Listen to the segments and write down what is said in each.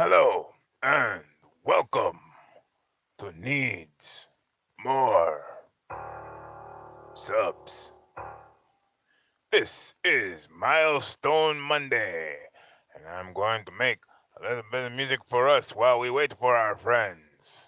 Hello and welcome to Needs More Subs. This is Milestone Monday, and I'm going to make a little bit of music for us while we wait for our friends.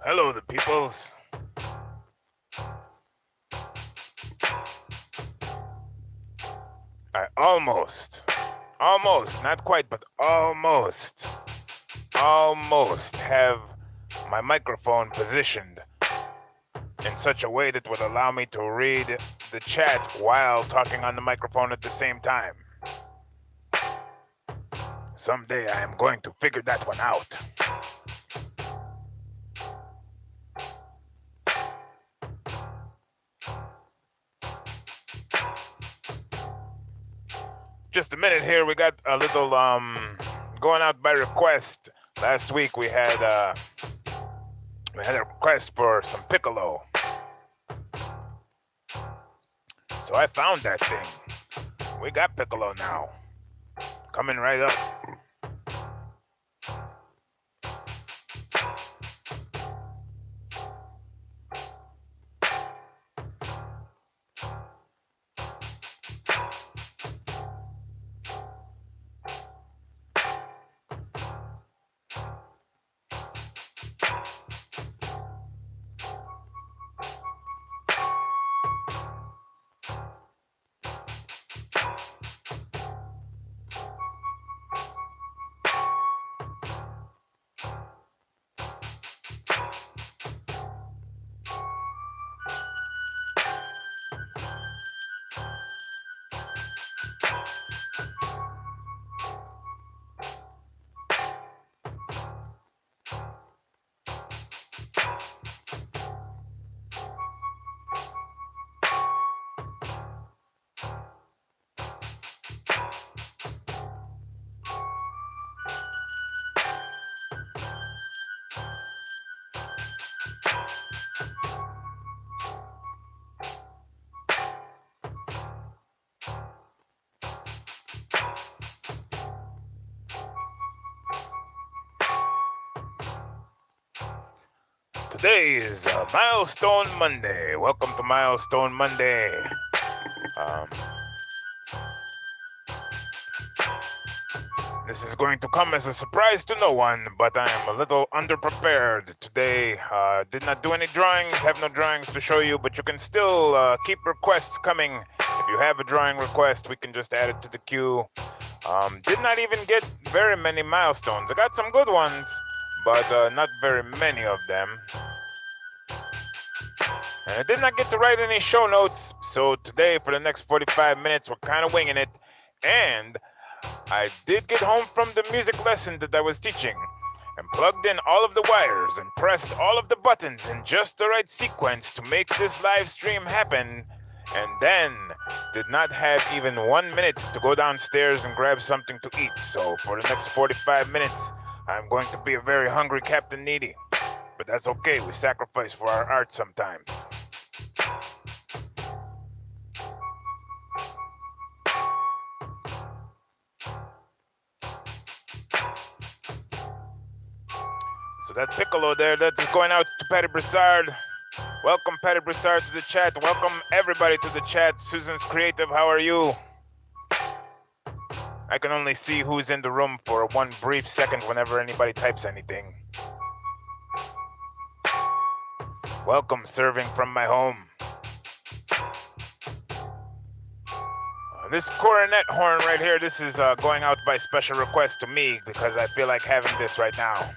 Hello, the peoples. I almost, not quite, but almost have my microphone positioned in such a way that would allow me to read the chat while talking on the microphone at the same time. Someday I am going to figure that one out. Just a minute here, we got a little going out by request. Last week we had a request for some piccolo. So I found that thing. We got piccolo now. Coming right up. Today is Milestone Monday. Welcome to Milestone Monday. This is going to come as a surprise to no one, but I am a little underprepared today. Did not do any drawings, have no drawings to show you, but you can still keep requests coming. If you have a drawing request, we can just add it to the queue. Did not even get very many milestones. I got some good ones, but not very many of them. And I did not get to write any show notes, so today for the next 45 minutes we're kind of winging it. And I did get home from the music lesson that I was teaching and plugged in all of the wires and pressed all of the buttons in just the right sequence to make this live stream happen, and then did not have even 1 minute to go downstairs and grab something to eat. So for the next 45 minutes, I'm going to be a very hungry Captain Needy. But that's okay, we sacrifice for our art sometimes. So that Piccolo there, that's going out to Patty Broussard. Welcome, Patty Broussard, to the chat. Welcome, everybody, to the chat. Susan's Creative, how are you? I can only see who's in the room for one brief second whenever anybody types anything. Welcome, serving from my home. This coronet horn right here, this is going out by special request to me because I feel like having this right now.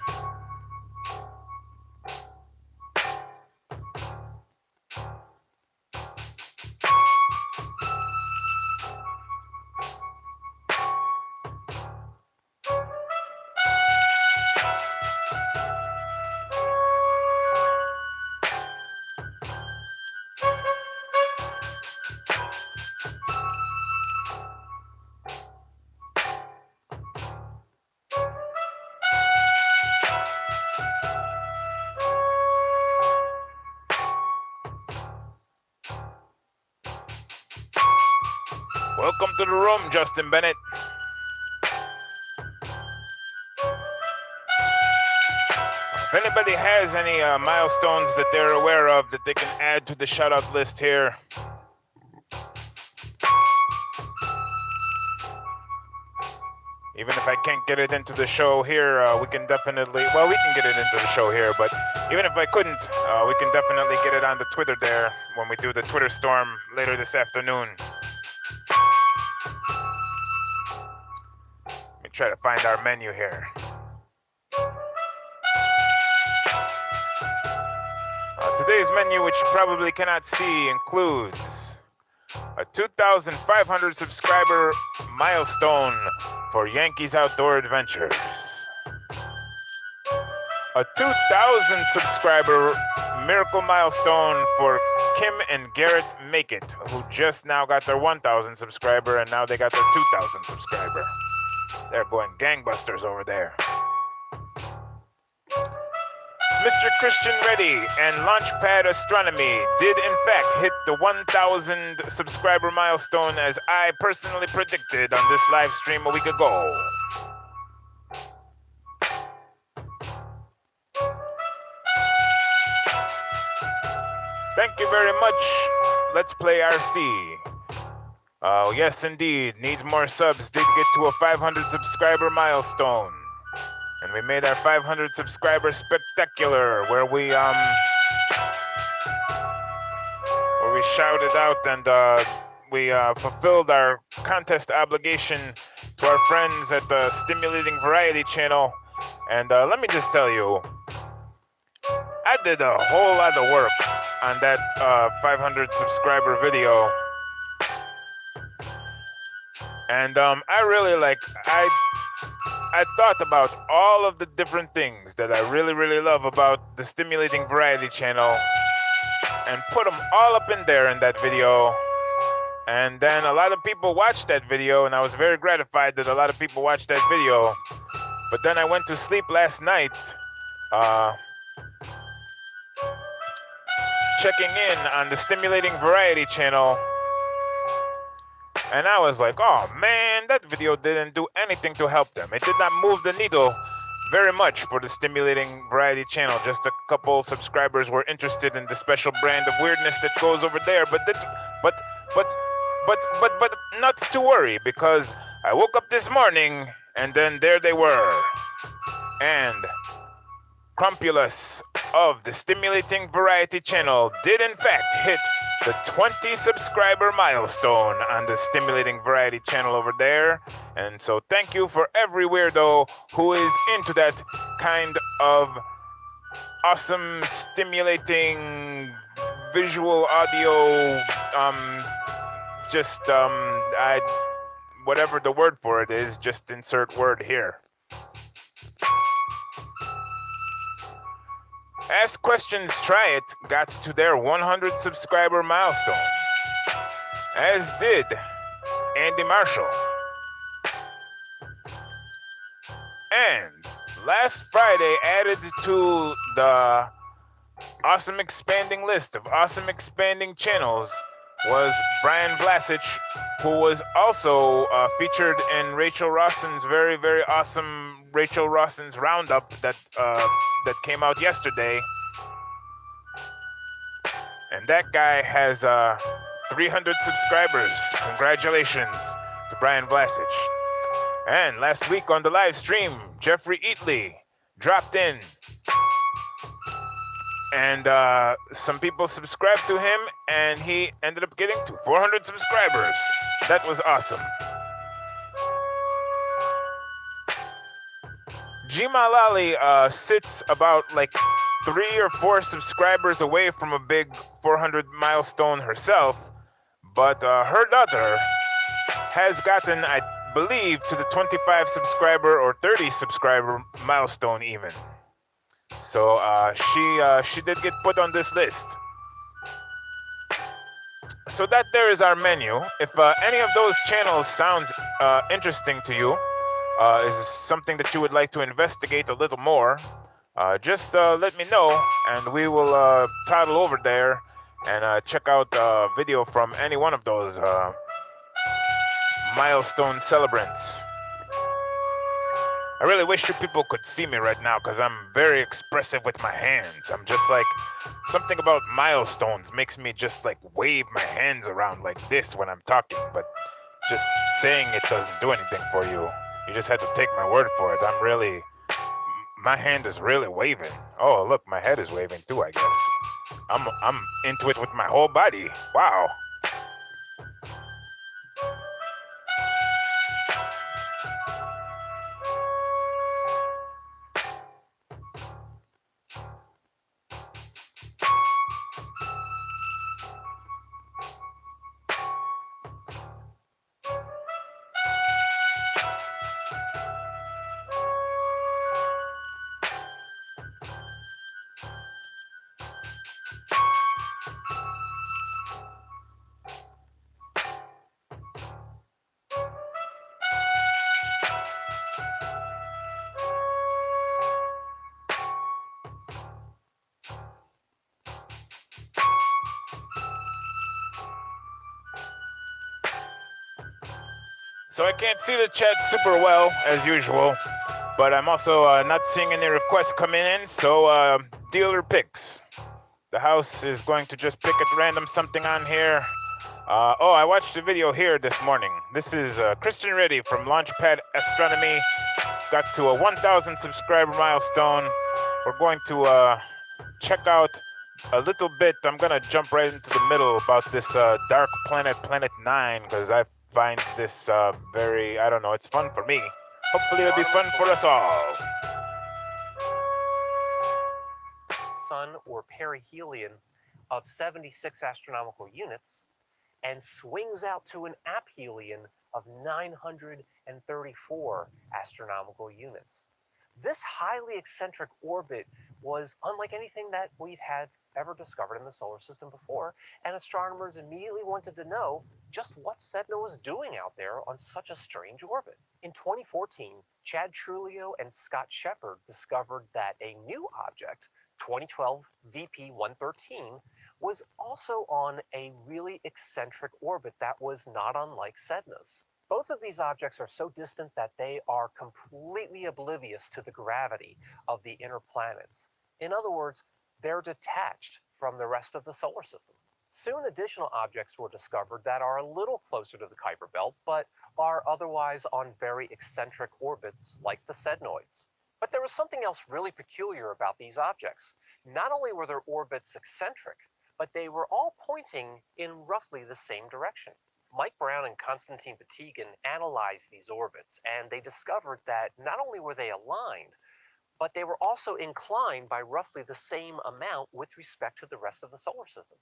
Welcome to the room, Justin Bennett. If anybody has any milestones that they're aware of that they can add to the shout-out list here, even if I can't get it into the show here, we can definitely, well, we can get it into the show here, but even if I couldn't, we can definitely get it on the Twitter there when we do the Twitter storm later this afternoon. Let me try to find our menu here. Today's menu, which you probably cannot see, includes a 2,500 subscriber milestone for Yankees Outdoor Adventures, a 2,000 subscriber miracle milestone for Kim and Garrett Make It, who just now got their 1,000 subscriber and now they got their 2,000 subscriber. They're going gangbusters over there. Mr. Christian Reddy and Launchpad Astronomy did in fact hit the 1,000 subscriber milestone as I personally predicted on this live stream a week ago. Thank you very much. Let's Play RC. Yes, indeed. Needs more subs. Did get to a 500 subscriber milestone. And we made our 500 subscriber spectacular, where we shouted out and we fulfilled our contest obligation to our friends at the Stimulating Variety channel. And let me just tell you, I did a whole lot of work on that 500 subscriber video. And I really I thought about all of the different things that I really love about the Stimulating Variety channel and put them all up in there in that video. And then a lot of people watched that video, and I was very gratified that a lot of people watched that video. But then I went to sleep last night checking in on the Stimulating Variety channel. And I was like, oh man, that video didn't do anything to help them. It did not move the needle very much for the Stimulating Variety channel. Just a couple subscribers were interested in the special brand of weirdness that goes over there. But not to worry, because I woke up this morning and then there they were. And Crumpulus of the Stimulating Variety channel did in fact hit the 20 subscriber milestone on the Stimulating Variety channel over there. And so thank you for every weirdo who is into that kind of awesome, stimulating visual audio, whatever the word for it is, just insert word here. Ask Questions, Try It got to their 100 subscriber milestone, as did Andy Marshall. And last Friday, added to the awesome expanding list of awesome expanding channels was Brian Vlasic, who was also featured in Rachel Rawson's very awesome Rachel Rawson's roundup that came out yesterday. And that guy has 300 subscribers. Congratulations to Brian Vlasic. And last week on the live stream, Jeffrey Eatley dropped in. And some people subscribed to him, and he ended up getting to 400 subscribers. That was awesome. Jimalali sits about like 3 or 4 subscribers away from a big 400 milestone herself, but her daughter has gotten, I believe, to the 25 subscriber or 30 subscriber milestone even. So she did get put on this list. So that there is our menu. If any of those channels sounds interesting to you, is something that you would like to investigate a little more, just let me know, and we will toddle over there and check out a video from any one of those milestone celebrants. I really wish you people could see me right now because I'm very expressive with my hands. I'm just like, something about milestones makes me just like wave my hands around like this when I'm talking, but just saying it doesn't do anything for you. You just have to take my word for it. My hand is really waving. Oh, look, my head is waving too, I guess. I'm into it with my whole body. Wow. So I can't see the chat super well, as usual, but I'm also not seeing any requests coming in, so dealer picks. The house is going to just pick at random something on here. I watched a video here this morning. This is Christian Reddy from Launchpad Astronomy. Got to a 1,000 subscriber milestone. We're going to check out a little bit. I'm going to jump right into the middle about this dark planet, Planet 9, because I find this very, I don't know, it's fun for me. Hopefully it'll be fun for us all. Sun or perihelion of 76 astronomical units and swings out to an aphelion of 934 astronomical units. This highly eccentric orbit was unlike anything that we'd had ever discovered in the solar system before, and astronomers immediately wanted to know just what Sedna was doing out there on such a strange orbit. In 2014, Chad Trulio and Scott Shepard discovered that a new object, 2012 VP-113, was also on a really eccentric orbit that was not unlike Sedna's. Both of these objects are so distant that they are completely oblivious to the gravity of the inner planets. In other words, they're detached from the rest of the solar system. Soon additional objects were discovered that are a little closer to the Kuiper Belt, but are otherwise on very eccentric orbits like the Sednoids. But there was something else really peculiar about these objects. Not only were their orbits eccentric, but they were all pointing in roughly the same direction. Mike Brown and Konstantin Batygin analyzed these orbits, and they discovered that not only were they aligned, but they were also inclined by roughly the same amount with respect to the rest of the solar system.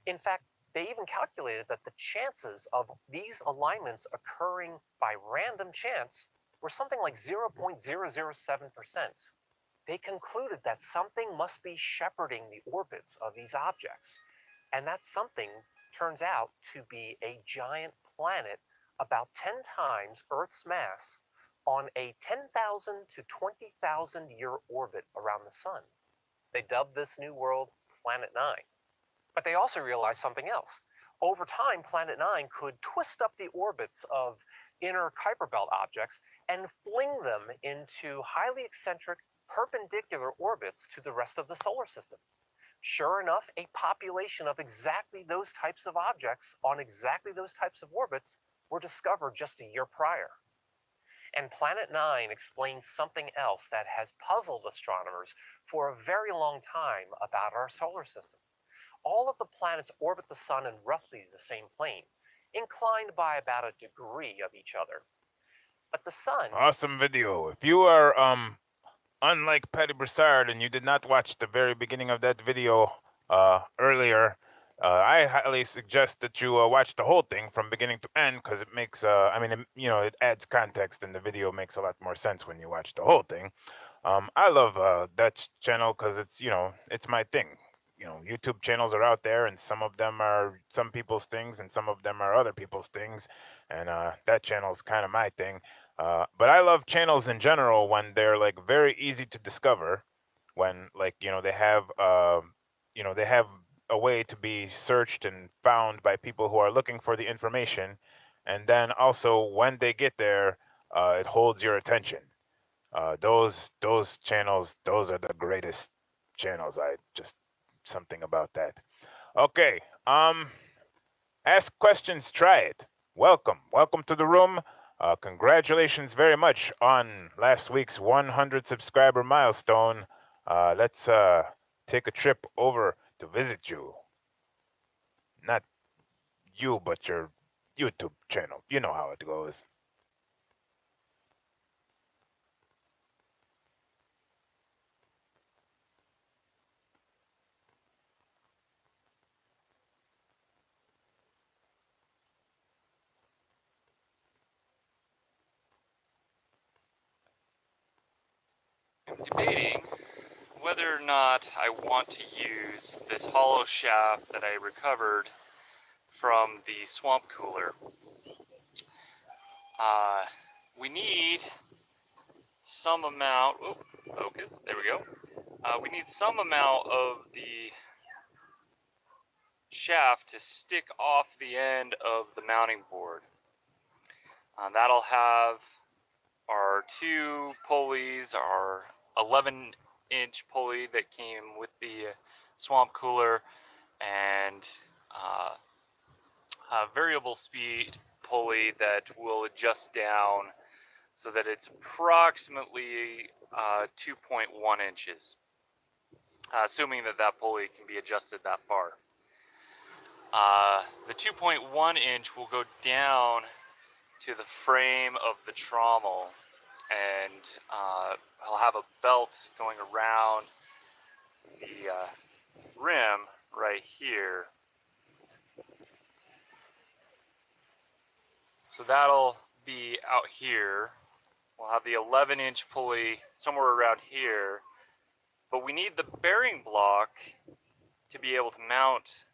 In fact, they even calculated that the chances of these alignments occurring by random chance were something like 0.007%. They concluded that something must be shepherding the orbits of these objects, and that something turns out to be a giant planet about 10 times Earth's mass on a 10,000 to 20,000 year orbit around the sun. They dubbed this new world Planet 9. But they also realized something else. Over time, Planet 9 could twist up the orbits of inner Kuiper Belt objects and fling them into highly eccentric perpendicular orbits to the rest of the solar system. Sure enough, a population of exactly those types of objects on exactly those types of orbits were discovered just a year prior. And Planet 9 explains something else that has puzzled astronomers for a very long time about our solar system. All of the planets orbit the sun in roughly the same plane, inclined by about a degree of each other. But the sun... Awesome video. If you are unlike Patty Broussard and you did not watch the very beginning of that video earlier, I highly suggest that you watch the whole thing from beginning to end, because it makes it adds context, and the video makes a lot more sense when you watch the whole thing. I love that channel because it's my thing. YouTube channels are out there, and some of them are some people's things, and some of them are other people's things, and that channel is kind of my thing. But I love channels in general when they're like very easy to discover, when they have a way to be searched and found by people who are looking for the information, and then also when they get there, it holds your attention. Those channels, those are the greatest channels. I just something about that. Okay. Ask questions. Try it. Welcome to the room. Congratulations very much on last week's 100 subscriber milestone. Let's take a trip over to visit you. Not you, but your YouTube channel. You know how it goes. I'm debating whether or not I want to use this hollow shaft that I recovered from the swamp cooler. We need some amount, focus, there we go. We need some amount of the shaft to stick off the end of the mounting board. That'll have our two pulleys, our 11-inch pulley that came with the swamp cooler, and a variable speed pulley that will adjust down so that it's approximately 2.1 inches, assuming that that pulley can be adjusted that far. The 2.1 inch will go down to the frame of the trommel, and I'll have a belt going around the rim right here. So that'll be out here. We'll have the 11-inch pulley somewhere around here, but we need the bearing block to be able to mount.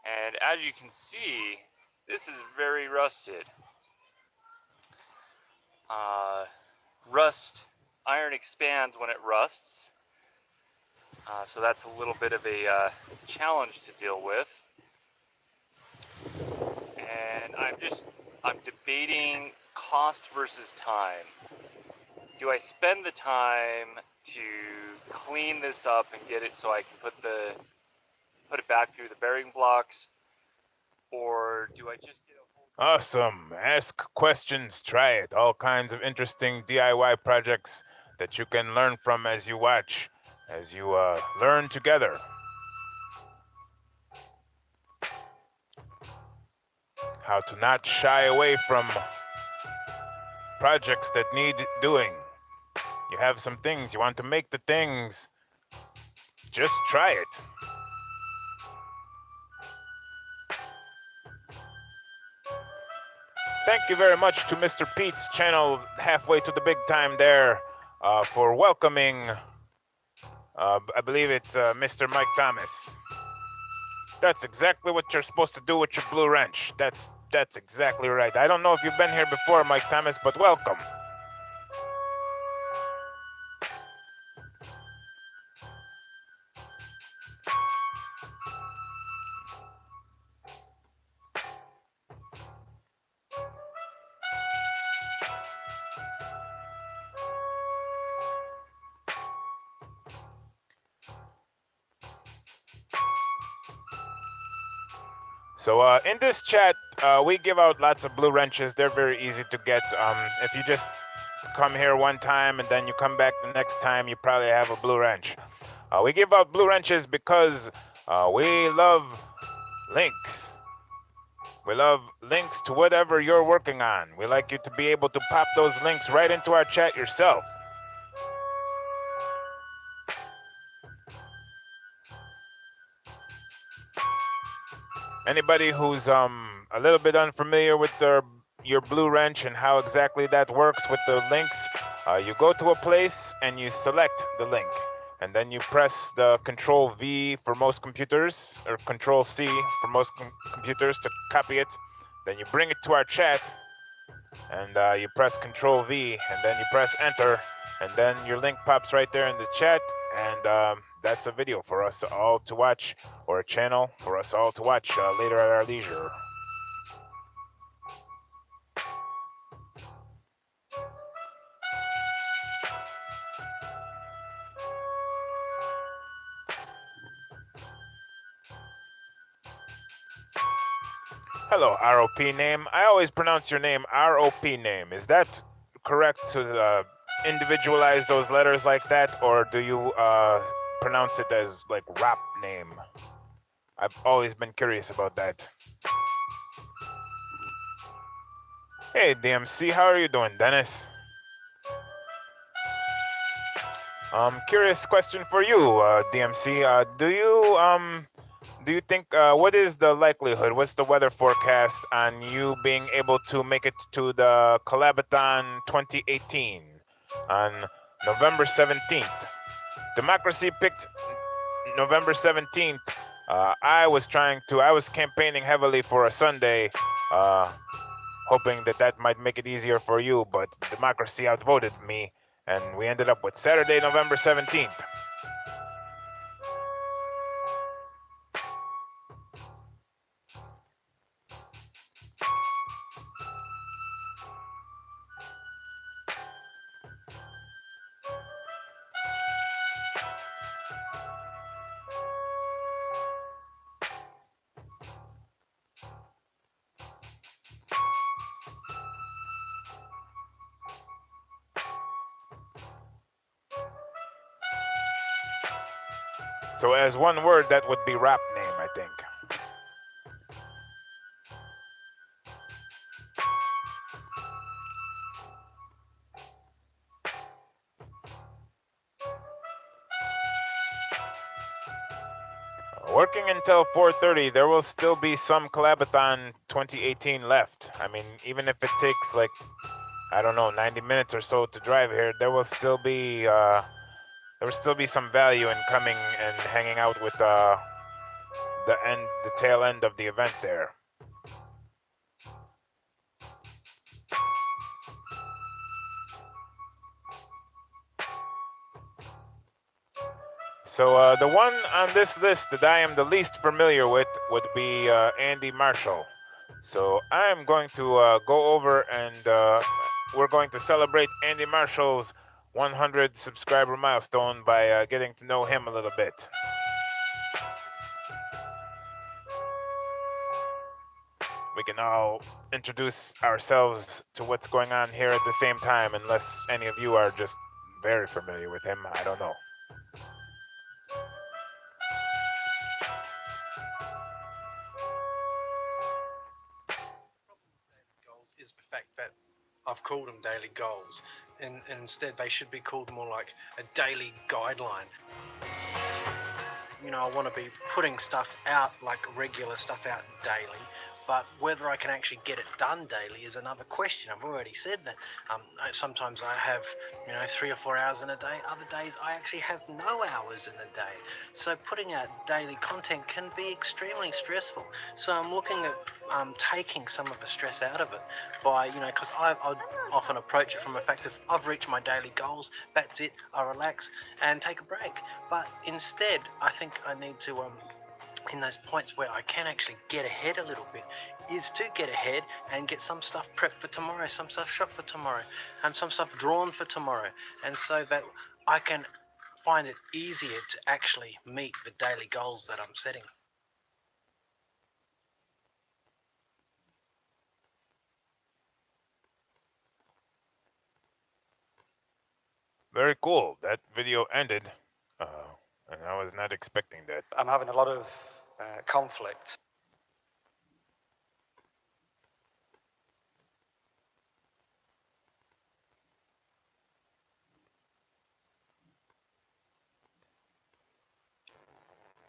And as you can see, this is very rusted. Iron expands when it rusts, so that's a little bit of a challenge to deal with. And I'm debating cost versus time. Do I spend the time to clean this up and get it so I can put it back through the bearing blocks, or do I just get a whole... Awesome. Ask questions. Try it. All kinds of interesting DIY projects that you can learn from as you watch, as you learn together. How to not shy away from projects that need doing. You have some things, you want to make the things, just try it. Thank you very much to Mr. Pete's channel, halfway to the big time there, for welcoming, I believe it's Mr. Mike Thomas. That's exactly what you're supposed to do with your blue wrench. That's exactly right. I don't know if you've been here before, Mike Thomas, but welcome. So in this chat, we give out lots of blue wrenches. They're very easy to get. If you just come here one time and then you come back the next time, you probably have a blue wrench. We give out blue wrenches because we love links. We love links to whatever you're working on. We like you to be able to pop those links right into our chat yourself. Anybody who's a little bit unfamiliar with your blue wrench and how exactly that works with the links, you go to a place and you select the link. And then you press the Control V for most computers, or Control C for most computers to copy it. Then you bring it to our chat, and you press Control V, and then you press Enter, and then your link pops right there in the chat, and that's a video for us all to watch, or a channel for us all to watch later at our leisure. Hello, ROP name. I always pronounce your name ROP name. Is that correct to individualize those letters like that, or do you pronounce it as like rap name? I've always been curious about that. Hey, DMC, how are you doing, Dennis? Curious question for you, DMC. Do you think what is the likelihood? What's the weather forecast on you being able to make it to the Collabathon 2018 on November 17th? Democracy picked November 17th. I was campaigning heavily for a Sunday, hoping that might make it easier for you, but Democracy outvoted me, and we ended up with Saturday, November 17th. So as one word, that would be rap name, I think. Working until 4:30, there will still be some Collabathon 2018 left. I mean, even if it takes like, I don't know, 90 minutes or so to drive here, there will still be some value in coming and hanging out with the tail end of the event there. So the one on this list that I am the least familiar with would be Andy Marshall. So I'm going to go over and we're going to celebrate Andy Marshall's 100 subscriber milestone by getting to know him a little bit. We can all introduce ourselves to what's going on here at the same time, unless any of you are just very familiar with him. I don't know. Goals is the fact that I've called them daily goals, and instead they should be called more like a daily guideline. You know, I want to be putting stuff out, like regular stuff out daily, but whether I can actually get it done daily is another question. I've already said that. Sometimes I have, 3 or 4 hours in a day. Other days I actually have no hours in a day. So putting out daily content can be extremely stressful. So I'm looking at taking some of the stress out of it by, because I'd often approach it from the fact of I've reached my daily goals, that's it, I relax and take a break. But instead, I think I need to, in those points where I can actually get ahead a little bit, is to get ahead and get some stuff prepped for tomorrow, some stuff shot for tomorrow, and some stuff drawn for tomorrow, and so that I can find it easier to actually meet the daily goals that I'm setting. Very cool. That video ended, and I was not expecting that. I'm having a lot of conflict.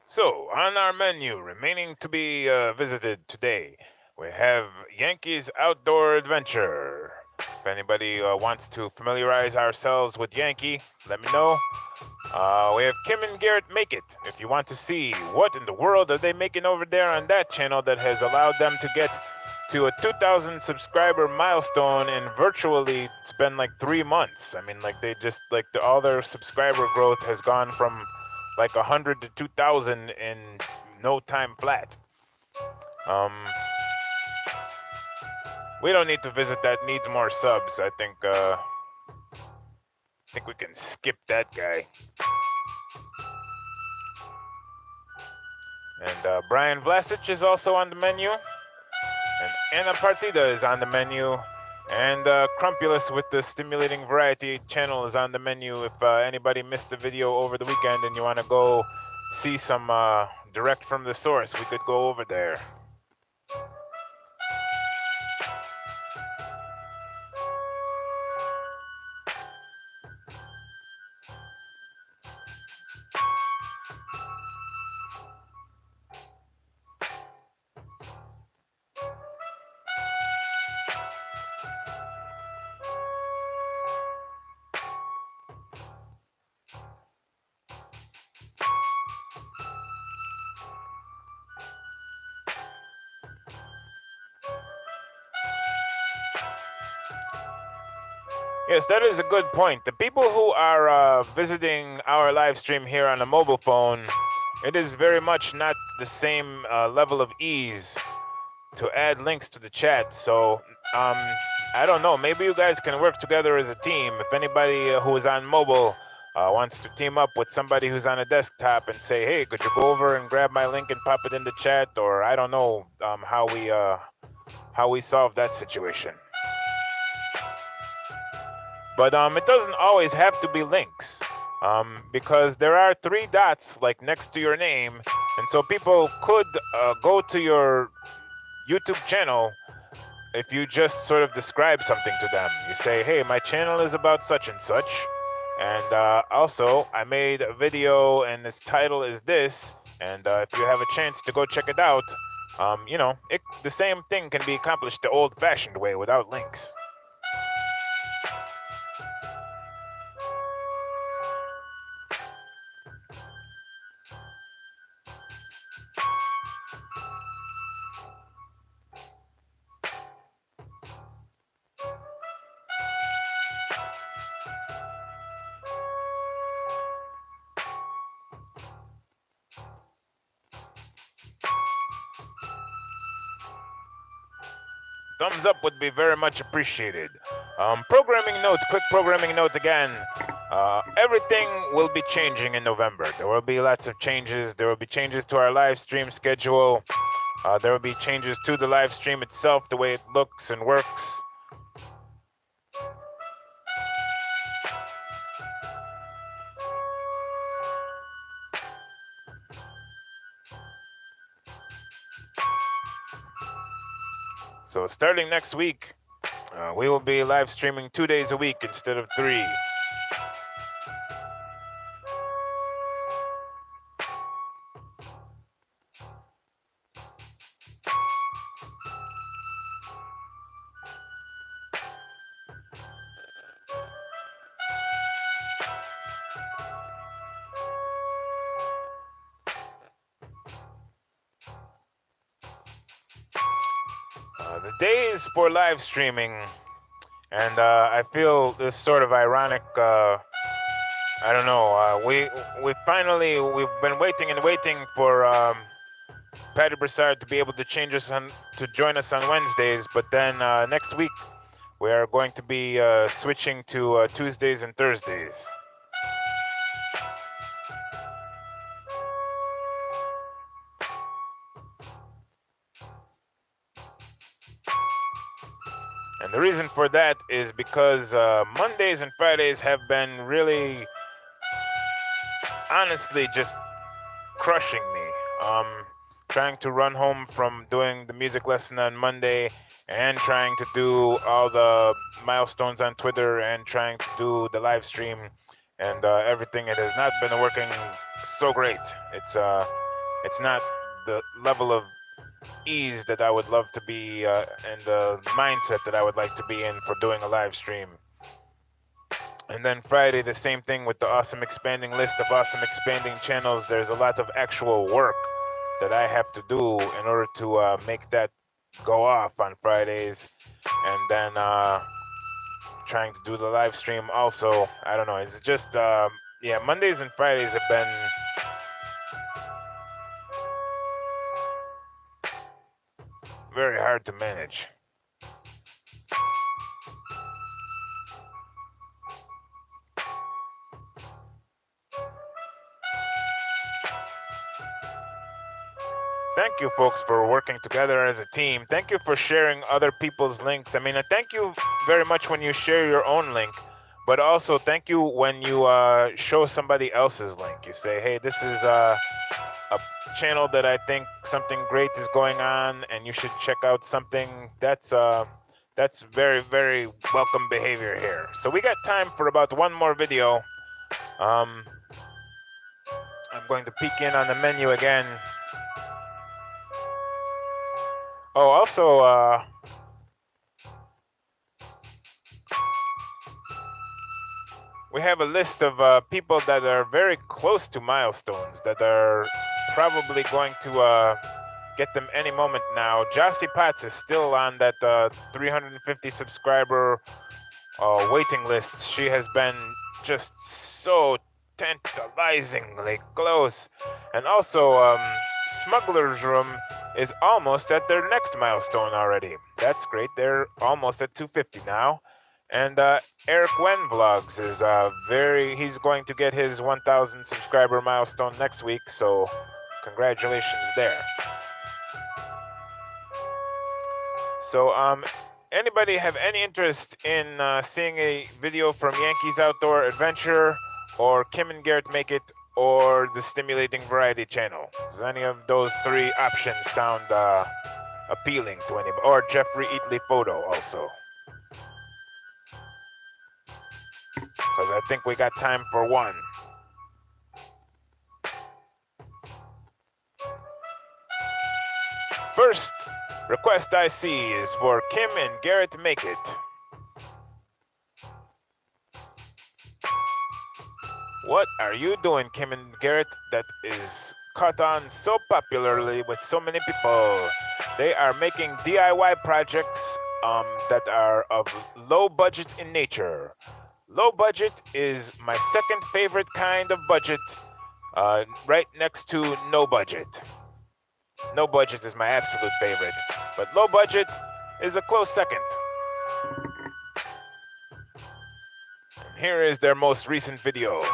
So, on our menu, remaining to be visited today, we have Yankees Outdoor Adventure. If anybody wants to familiarize ourselves with Yankee, let me know. We have Kim and Garrett Make It. If you want to see what in the world are they making over there on that channel that has allowed them to get to a 2,000 subscriber milestone in virtually, it's been like 3 months. I mean, like they just, like all their subscriber growth has gone from like 100 to 2,000 in no time flat. We don't need to visit that. Needs more subs. I think we can skip that guy. And Brian Vlasic is also on the menu. And Anna Partida is on the menu. And Crumpulus with the Stimulating Variety channel is on the menu. If anybody missed the video over the weekend and you want to go see some direct from the source, we could go over there. Yes, that is a good point. The people who are visiting our live stream here on a mobile phone, it is very much not the same level of ease to add links to the chat. So, I don't know. Maybe you guys can work together as a team. If anybody who is on mobile wants to team up with somebody who's on a desktop and say, hey, could you go over and grab my link and pop it in the chat? Or I don't know how we solve that situation. But it doesn't always have to be links, because there are 3 dots like next to your name, and so people could go to your YouTube channel if you just sort of describe something to them. You say, hey, my channel is about such and such, and also I made a video and its title is this, and if you have a chance to go check it out, you know, the same thing can be accomplished the old-fashioned way without links. Thumbs up would be very much appreciated. Programming note, quick programming note again. Everything will be changing in November. There will be lots of changes. There will be changes to our live stream schedule. There will be changes to the live stream itself, the way it looks and works. So starting next week, we will be live streaming 2 days a week instead of 3. The days for live streaming, and I feel this sort of ironic. I don't know. We've been waiting and waiting for Patty Broussard to be able to to join us on Wednesdays, but then next week we are going to be switching to Tuesdays and Thursdays. And the reason for that is because Mondays and Fridays have been really, honestly, just crushing me. Trying to run home from doing the music lesson on Monday and trying to do all the milestones on Twitter and trying to do the live stream and everything. It has not been working so great. It's not the level of ease that I would love to be and the mindset that I would like to be in for doing a live stream. And then Friday, the same thing with the awesome expanding list of awesome expanding channels. There's a lot of actual work that I have to do in order to make that go off on Fridays. And then trying to do the live stream also. I don't know. It's just, yeah, Mondays and Fridays have been very hard to manage. Thank you, folks, for working together as a team. Thank you for sharing other people's links. I mean, I thank you very much when you share your own link, but also thank you when you show somebody else's link. You say, hey, this is a channel that I think something great is going on, and you should check out something. That's very, very welcome behavior here. So we got time for about one more video. I'm going to peek in on the menu again. Oh, also, we have a list of people that are very close to milestones that are probably going to get them any moment now. Jossie Potts is still on that 350 subscriber waiting list. She has been just so tantalizingly close. And also, Smuggler's Room is almost at their next milestone already. That's great. They're almost at 250 now. And Eric Wen Vlogs is he's going to get his 1,000 subscriber milestone next week, so congratulations there. So, anybody have any interest in seeing a video from Yankees Outdoor Adventure, or Kim and Garrett Make It, or the Stimulating Variety channel? Does any of those three options sound appealing to anybody? Or Jeffrey Eatley Photo also? Because I think we got time for one. First request I see is for Kim and Garrett Make It. What are you doing, Kim and Garrett, that is caught on so popularly with so many people? They are making DIY projects that are of low budget in nature. Low budget is my second favorite kind of budget, right next to no budget. No budget is my absolute favorite, but low budget is a close second. And here is their most recent video.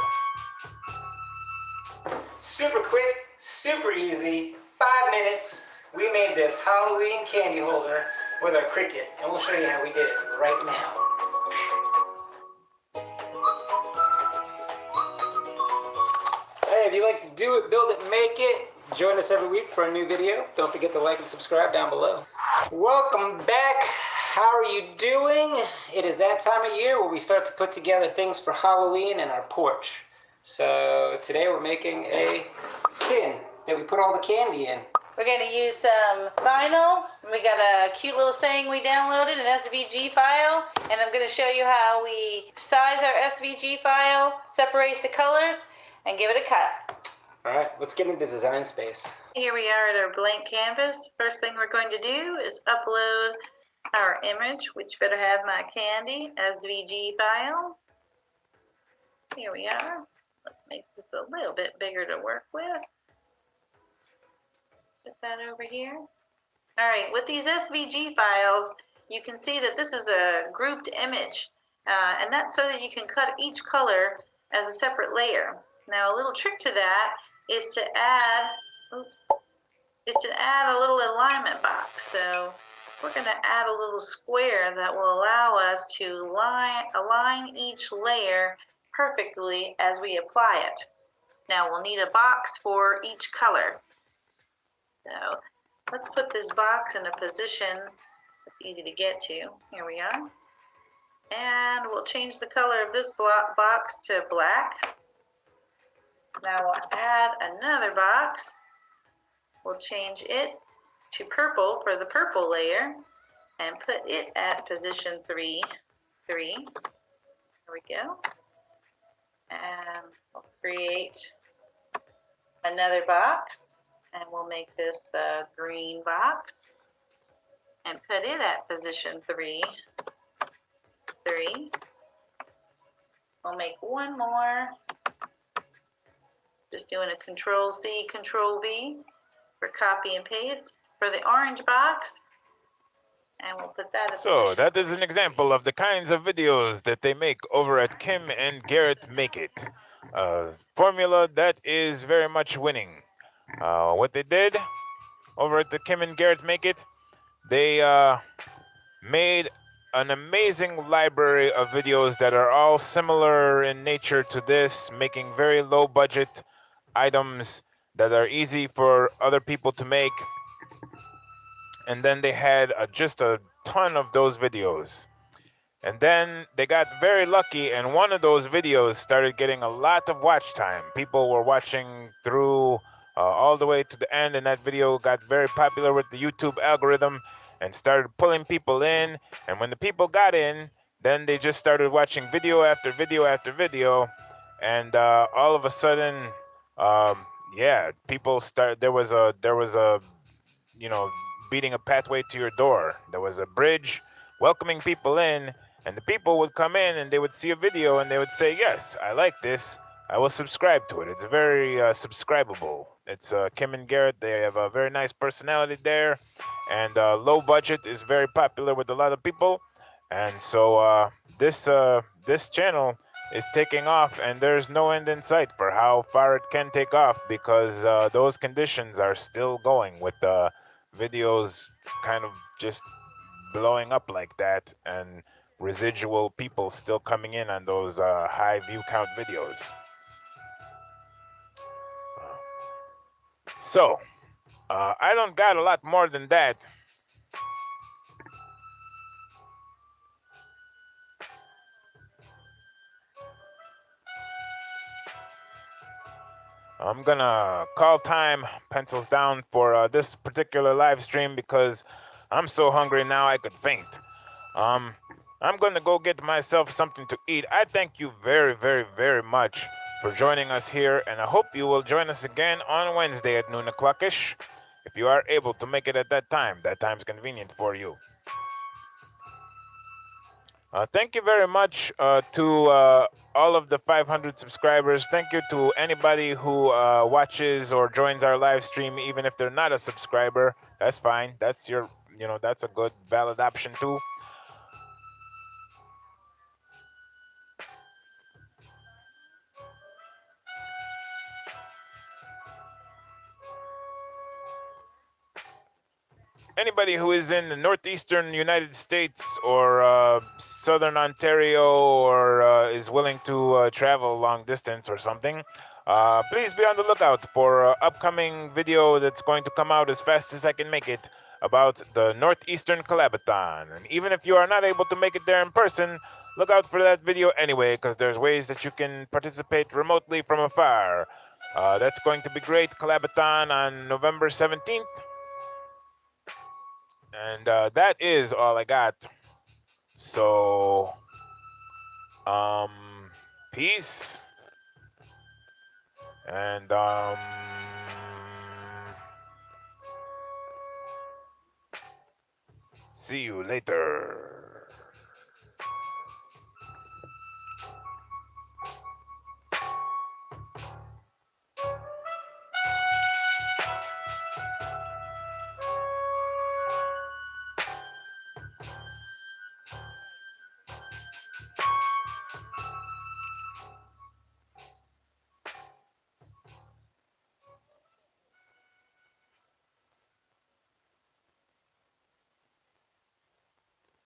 Super quick, super easy, 5 minutes. We made this Halloween candy holder with our Cricut, and we'll show you how we did it right now. Hey, if you like to do it, build it, make it, join us every week for a new video. Don't forget to like and subscribe down below. Welcome back. How are you doing? It is that time of year where we start to put together things for Halloween in our porch. So today we're making a tin that we put all the candy in. We're going to use some vinyl. We got a cute little saying we downloaded, an SVG file, and I'm going to show you how we size our SVG file, separate the colors, and give it a cut. All right, let's get into design space. Here we are at our blank canvas. First thing we're going to do is upload our image, which better have my candy SVG file. Here we are. Let's make this a little bit bigger to work with. Put that over here. All right, with these SVG files, you can see that this is a grouped image, and that's so that you can cut each color as a separate layer. Now, a little trick to that is to add, a little alignment box. So we're going to add a little square that will allow us to align each layer perfectly as we apply it. Now we'll need a box for each color. So let's put this box in a position that's easy to get to. Here we are. And we'll change the color of this box to black. Now we'll add another box. We'll change it to purple for the purple layer and put it at position 3, 3. There we go. And we'll create another box, and we'll make this the green box and put it at position 3, 3. We'll make one more, just doing a Control C, Control V for copy and paste for the orange box, and we'll put that at So position that is an example of the kinds of videos that they make over at Kim and Garrett Make It. Formula that is very much winning. What they did over at the Kim and Garrett Make It, they made an amazing library of videos that are all similar in nature to this, making very low budget items that are easy for other people to make. And then they had just a ton of those videos. And then they got very lucky, and one of those videos started getting a lot of watch time. People were watching through all the way to the end, and that video got very popular with the YouTube algorithm and started pulling people in. And when the people got in, then they just started watching video after video after video. And all of a sudden, yeah, people start. There was a beating a pathway to your door. There was a bridge welcoming people in, and the people would come in and they would see a video and they would say, yes, I like this. I will subscribe to it. It's very subscribable. It's Kim and Garrett. They have a very nice personality there, and low budget is very popular with a lot of people. And so this channel is taking off, and there's no end in sight for how far it can take off, because those conditions are still going with videos kind of just blowing up like that, and residual people still coming in on those high view count videos. So I don't got a lot more than that. I'm gonna call time, pencils down, for this particular live stream, because I'm so hungry now I could faint. I'm gonna go get myself something to eat. I thank you very, very, very much for joining us here, and I hope you will join us again on Wednesday at noon o'clock-ish, if you are able to make it at that time. That time's convenient for you. Thank you very much to all of the 500 subscribers. Thank you to anybody who watches or joins our live stream, even if they're not a subscriber. That's fine. That's that's a good, valid option too. Anybody who is in the northeastern United States or southern Ontario, or is willing to travel long distance or something, please be on the lookout for upcoming video that's going to come out as fast as I can make it about the Northeastern Collabathon. And even if you are not able to make it there in person, look out for that video anyway, because there's ways that you can participate remotely from afar. That's going to be great. Collabathon on November 17th. And that is all I got. So, peace. And, see you later.